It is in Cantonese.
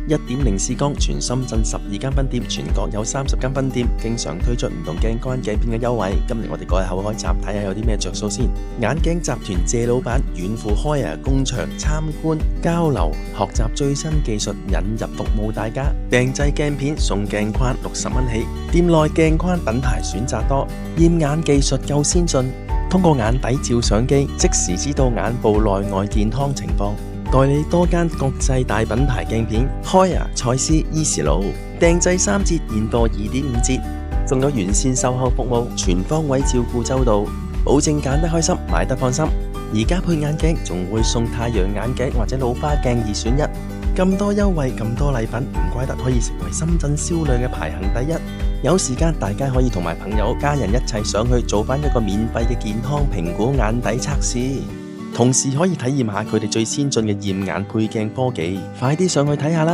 1.0視光，全深圳12間分店，全國有30間分店，經常推出唔同鏡框鏡片嘅優惠。今日我哋過去後開閘睇下有啲咩着數先。眼鏡集團謝老闆遠赴Heuer工場參觀交流，學習最新技術，引入服務大家。訂製鏡片送鏡框60蚊起，店內鏡框品牌選擇多，驗眼技術夠先進，通過眼底照相機即時知道眼部內外健康情況。代理多間國際大品牌鏡片，Heuer、蔡司、依時路，訂製3折，現貨2.5折，仲有完善售後服務，全方位照顧周到，保證揀得開心，買得放心。而家配眼鏡仲會送太陽眼鏡或者老花鏡2選1，咁多優惠咁多禮品，唔怪得可以成為深圳銷量嘅排行第一。有時間大家可以同埋朋友、家人一齊上去做返一個免費嘅健康評估眼底測試。同時可以體驗下佢哋最先進嘅驗眼配鏡科技，快啲上去睇下啦！